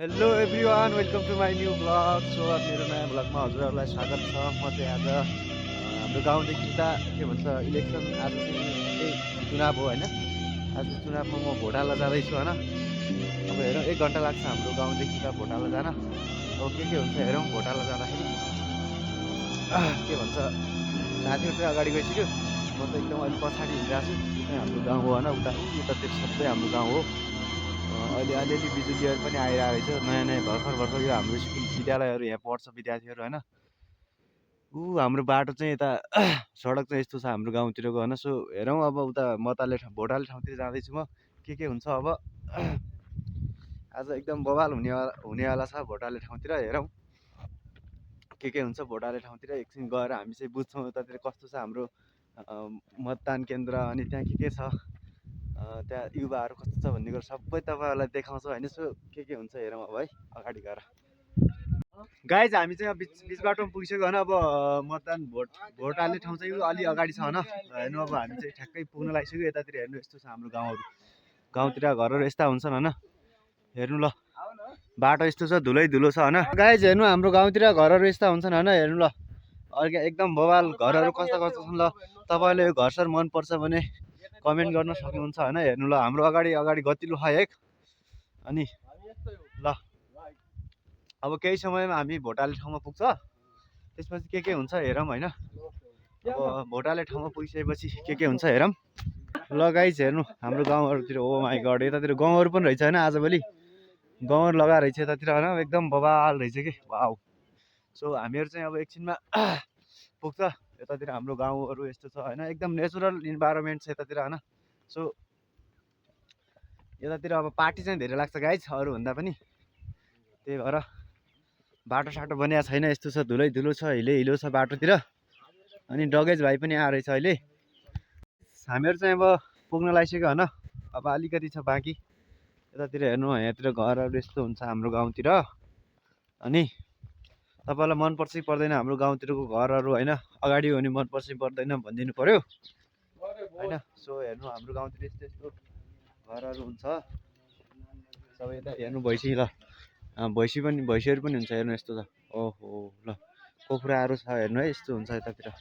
Hello everyone, welcome to my new blog. So मेरो नयाँ ब्लगमा हजुरहरूलाई स्वागत छ। म चाहिँ आज हाम्रो गाउँदेखि उता के भन्छ इलेक्सन, आज चाहिँ केही चुनाव हो होइन। आज चुनावमा म भोट हाल्न जाँदैछु होइन। अब हेरौँ, 1 घन्टा लाग्छ हाम्रो गाउँदेखि उता भोट हाल्न जान। अब के हुन्छ हेरौँ। भोट हाल्न जाँदाखेरि के भन्छ साथीहरू चाहिँ अगाडि गइसक्यो, म चाहिँ एकदम अहिले पछाडि हिँडिरहेको छु। यो चाहिँ हाम्रो गाउँ हो होइन। उतातिर सबै हाम्रो गाउँ हो। अहिले अलिअलि बिजुलीहरू पनि आइरहेको रहेछ, नयाँ नयाँ भर्खर यो हाम्रो स्कुल विद्यालयहरू यहाँ पढ्छ विद्यार्थीहरू होइन। हाम्रो बाटो चाहिँ यता सडक चाहिँ यस्तो छ हाम्रो गाउँतिरको होइन। सो हेरौँ अब उता भोट हाल्ने ठाउँतिर जाँदैछु म। के हुन्छ अब। आज एकदम बवाल हुनेवाला छ भोट हाल्ने ठाउँतिर। हेरौँ के हुन्छ भोट हाल्ने ठाउँतिर। एकछिन गएर हामी चाहिँ बुझ्छौँ उतातिर कस्तो छ हाम्रो मतदान केन्द्र, अनि त्यहाँ के छ, त्यहाँ युवाहरू कस्तो छ भन्ने कुरो सबै तपाईँहरूलाई देखाउँछ होइन। सो के हुन्छ हेरौँ अब है, अगाडि गएर। गाइज हामी चाहिँ बिच बाटोमा पुगिसक्यो होइन। अब भोट हाल्ने ठाउँ चाहिँ अलि अगाडि छ होइन। हेर्नु अब हामी चाहिँ ठ्याक्कै पुग्न लागिसक्यो। यतातिर हेर्नु यस्तो छ हाम्रो गाउँहरू। गाउँतिर घरहरू यस्ता हुन्छन् होइन। हेर्नु ल, बाटो यस्तो छ, धुलो छ होइन। गाइज हेर्नु हाम्रो गाउँतिर घरहरू यस्ता हुन्छन् होइन। हेर्नु ल, अर्को एकदम बवाल घरहरू कस्ता छन् ल। तपाईँले यो घरसर मनपर्छ भने कमेन्ट गर्न सक्नुहुन्छ होइन। हेर्नु ल, हाम्रो अगाडि गतिलो है। अनि ल, अब केही समयमा हामी भोट हाल्ने ठाउँमा पुग्छ। त्यसपछि के हुन्छ हेरौँ होइन। अब भोट हाल्ने ठाउँमा पुगिसकेपछि के हुन्छ हेरौँ। ल गाइज हेर्नु हाम्रो गाउँहरूतिर, ओ माई गड, यतातिर गाउँहरू पनि रहेछ होइन। आजभोलि गाउँहरू लगाएर रहेछ यतातिर होइन। एकदम बवाल रहेछ कि वाउ। सो हामीहरू चाहिँ अब एकछिनमा पुग्छ। यतातिर हाम्रो गाउँहरू यस्तो छ होइन। एकदम नेचुरल इन्भाइरोमेन्ट छ यतातिर होइन। सो यतातिर अब पार्टी चाहिँ धेरै लाग्छ गाइज अरूभन्दा पनि। त्यही भएर बाटो बनिएको छैन, यस्तो छ, धुलो छ, हिलो छ बाटोतिर। अनि डगेज भाइ पनि आएर रहेछ अहिले। हामीहरू चाहिँ अब पुग्न लागिसक्यो होइन। अब अलिकति छ बाँकी। यतातिर हेर्नु, यहाँतिर घरहरू यस्तो हुन्छ हाम्रो गाउँतिर। अनि तपाईँलाई मनपर्छ कि पर्दैन हाम्रो गाउँतिरको घरहरू होइन। अगाडि हो भने मनपर्छ कि पर्दैन भनिदिनु पऱ्यो होइन। सो हेर्नु हाम्रो गाउँतिर यस्तो घरहरू हुन्छ सबै। यता हेर्नु भइसक्यो ल, भैँसीहरू पनि हुन्छ। हेर्नु यस्तो छ, ओहो ल, कुखुराहरू छ हेर्नु है। यस्तो हुन्छ यतातिर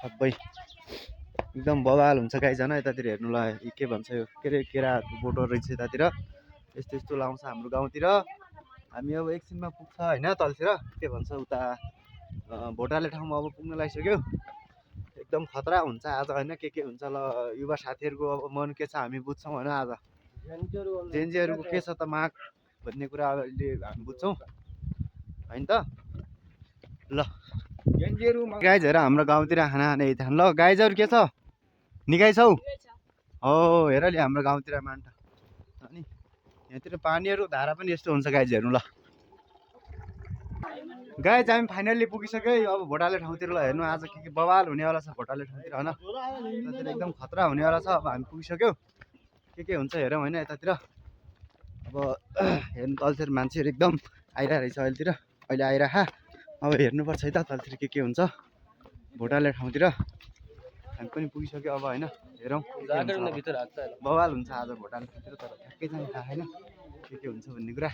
सबै, एकदम बवाल हुन्छ गाइज होइन। यतातिर हेर्नु ल, के भन्छ यो, के अरे केराहरूको बोटहरू रहेछ यतातिर। यस्तो लाउँछ हाम्रो गाउँतिर। हामी अब एकछिनमा पुग्छ होइन तलतिर। के भन्छ उता भोट हाल्ने ठाउँमा अब पुग्न लागिसक्यो। एकदम खतरा हुन्छ आज होइन। के हुन्छ ल, युवा साथीहरूको अब मन के छ हामी बुझ्छौँ होइन। आज जेन्जीहरूको के छ त माग भन्ने कुरा अहिले हामी बुझ्छौँ होइन त। ल गाइजहरू हाम्रो गाउँतिर खाना खाने ल। गाइजहरू के छ, निकै छौ हो। हेर नि हाम्रो गाउँतिर मान्ट। अनि यहाँतिर पानीहरू धारा पनि यस्तो हुन्छ गाइज। हेर्नु ल गाइज, हामी फाइनल्ली पुगिसक्यो अब भोट हाल्ने ठाउँतिर। ल हेर्नु आज के बवाल हुनेवाला छ भोट हाल्ने ठाउँतिर होइन। यतातिर एकदम खतरा हुनेवाला छ। अब हामी पुगिसक्यो, के हुन्छ हेरौँ होइन। यतातिर अब हेर्नु तलतिर मान्छेहरू एकदम आइरहेको रहेछ अहिलेतिर, अहिले आइरह। अब हेर्नुपर्छ है त तलतिर के हुन्छ भोट हाल्ने ठाउँतिर। हामी पनि पुगिसक्यो अब होइन। हेरौँ बवाल हुन्छ आज भोट हाल्ने ठाउँतिर, तर ठ्याक्कै चाहिँ थाहा छैन के हुन्छ भन्ने कुरा।